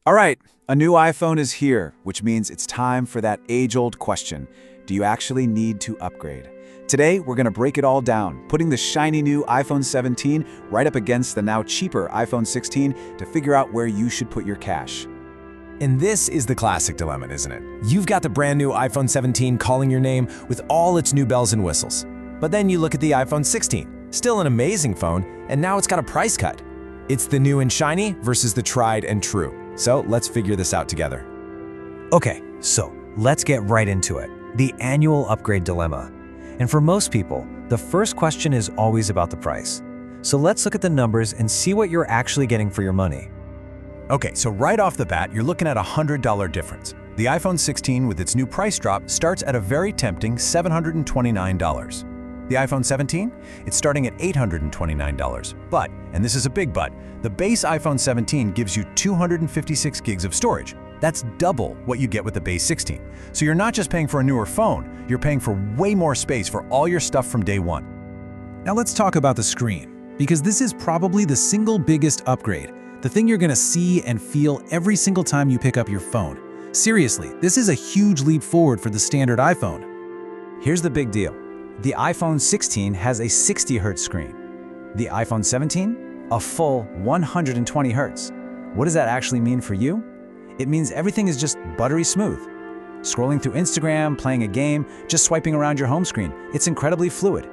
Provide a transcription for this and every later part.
All right, a new iPhone is here, which means it's time for that age-old question. Do you actually need to upgrade? Today, we're going to break it all down, putting the shiny new iPhone 17 right up against the now cheaper iPhone 16 to figure out where you should put your cash. And this is the classic dilemma, isn't it? You've got the brand new iPhone 17 calling your name with all its new bells and whistles. But then you look at the iPhone 16, still an amazing phone, and now it's got a price cut. It's the new and shiny versus the tried and true. So let's figure this out together. Okay, so let's get right into it. The annual upgrade dilemma. And for most people, the first question is always about the price. So let's look at the numbers and see what you're actually getting for your money. Okay, so right off the bat, you're looking at a $100 difference. The iPhone 16 with its new price drop starts at a very tempting $729. The iPhone 17? It's starting at $829. But, and this is a big but, the base iPhone 17 gives you 256 gigs of storage. That's double what you get with the base 16. So you're not just paying for a newer phone, you're paying for way more space for all your stuff from day one. Now let's talk about the screen, because this is probably the single biggest upgrade, the thing you're gonna see and feel every single time you pick up your phone. Seriously, this is a huge leap forward for the standard iPhone. Here's the big deal. The iPhone 16 has a 60Hz screen. The iPhone 17, a full 120 Hz. What does that actually mean for you? It means everything is just buttery smooth. Scrolling through Instagram, playing a game, just swiping around your home screen, it's incredibly fluid.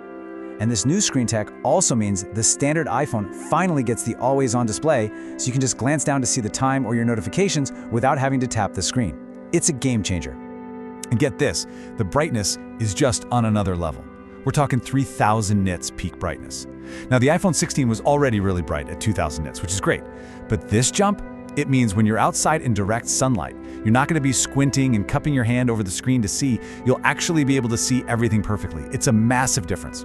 And this new screen tech also means the standard iPhone finally gets the always-on display, so you can just glance down to see the time or your notifications without having to tap the screen. It's a game changer. And get this, the brightness is just on another level. We're talking 3000 nits peak brightness. Now the iPhone 16 was already really bright at 2000 nits, which is great. But this jump, it means when you're outside in direct sunlight, you're not going to be squinting and cupping your hand over the screen to see. You'll actually be able to see everything perfectly. It's a massive difference.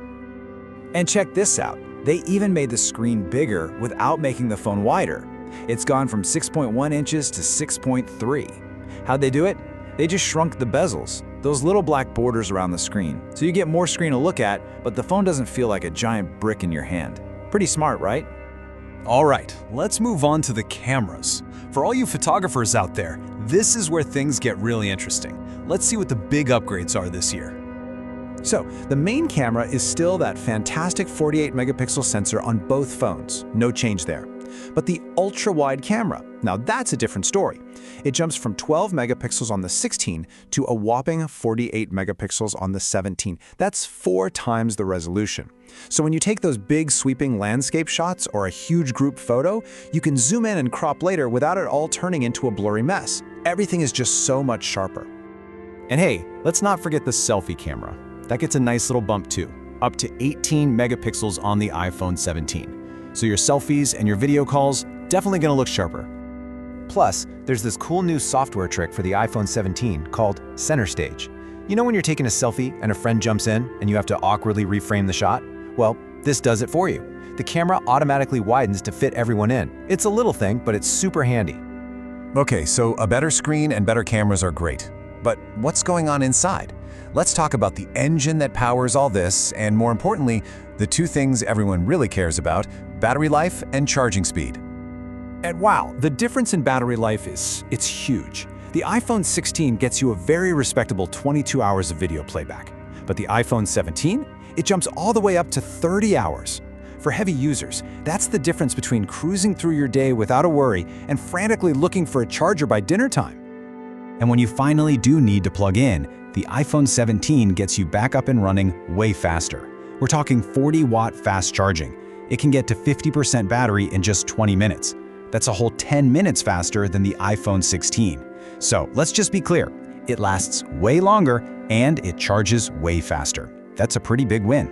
And check this out. They even made the screen bigger without making the phone wider. It's gone from 6.1 inches to 6.3. How'd they do it? They just shrunk the bezels, those little black borders around the screen, so you get more screen to look at, but the phone doesn't feel like a giant brick in your hand. Pretty smart, right? All right, let's move on to the cameras. For all you photographers out there, this is where things get really interesting. Let's see what the big upgrades are this year. So, the main camera is still that fantastic 48-megapixel sensor on both phones. No change there. But the ultra-wide camera, now that's a different story. It jumps from 12 megapixels on the 16 to a whopping 48 megapixels on the 17. That's 4 times the resolution. So when you take those big sweeping landscape shots or a huge group photo, you can zoom in and crop later without it all turning into a blurry mess. Everything is just so much sharper. And hey, let's not forget the selfie camera. That gets a nice little bump too, up to 18 megapixels on the iPhone 17. So your selfies and your video calls, definitely gonna look sharper. Plus, there's this cool new software trick for the iPhone 17 called Center Stage. You know when you're taking a selfie and a friend jumps in and you have to awkwardly reframe the shot? Well, this does it for you. The camera automatically widens to fit everyone in. It's a little thing, but it's super handy. Okay, so a better screen and better cameras are great. But what's going on inside? Let's talk about the engine that powers all this, and more importantly, the two things everyone really cares about, battery life and charging speed. And wow, the difference in battery life it's huge. The iPhone 16 gets you a very respectable 22 hours of video playback. But the iPhone 17, it jumps all the way up to 30 hours. For heavy users, that's the difference between cruising through your day without a worry and frantically looking for a charger by dinner time. And when you finally do need to plug in, the iPhone 17 gets you back up and running way faster. We're talking 40-watt fast charging. It can get to 50% battery in just 20 minutes. That's a whole 10 minutes faster than the iPhone 16. So let's just be clear, it lasts way longer and it charges way faster. That's a pretty big win.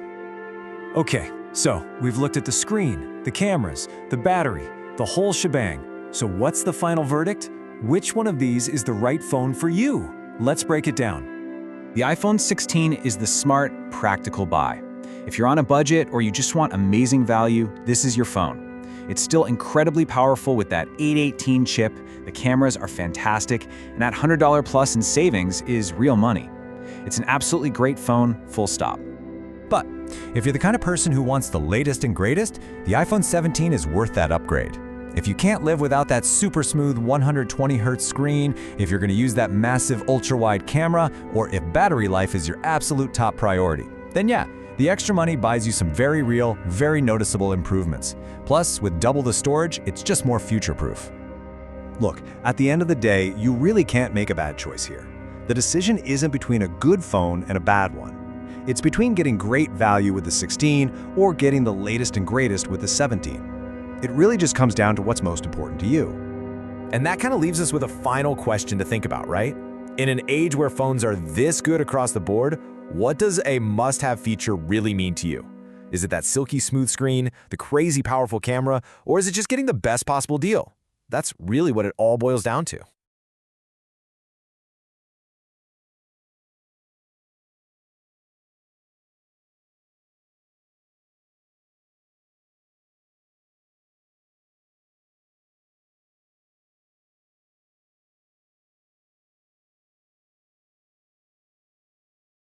Okay, so we've looked at the screen, the cameras, the battery, the whole shebang. So what's the final verdict? Which one of these is the right phone for you? Let's break it down. The iPhone 16 is the smart, practical buy. If you're on a budget or you just want amazing value, this is your phone. It's still incredibly powerful with that 818 chip, the cameras are fantastic, and that $100 plus in savings is real money. It's an absolutely great phone, full stop. But if you're the kind of person who wants the latest and greatest, the iPhone 17 is worth that upgrade. If you can't live without that super smooth 120Hz screen, if you're going to use that massive ultra-wide camera, or if battery life is your absolute top priority, then yeah, the extra money buys you some very real, very noticeable improvements. Plus, with double the storage, it's just more future-proof. Look, at the end of the day, you really can't make a bad choice here. The decision isn't between a good phone and a bad one. It's between getting great value with the 16 or getting the latest and greatest with the 17. It really just comes down to what's most important to you. And that kind of leaves us with a final question to think about, right? In an age where phones are this good across the board, what does a must-have feature really mean to you? Is it that silky smooth screen, the crazy powerful camera, or is it just getting the best possible deal? That's really what it all boils down to.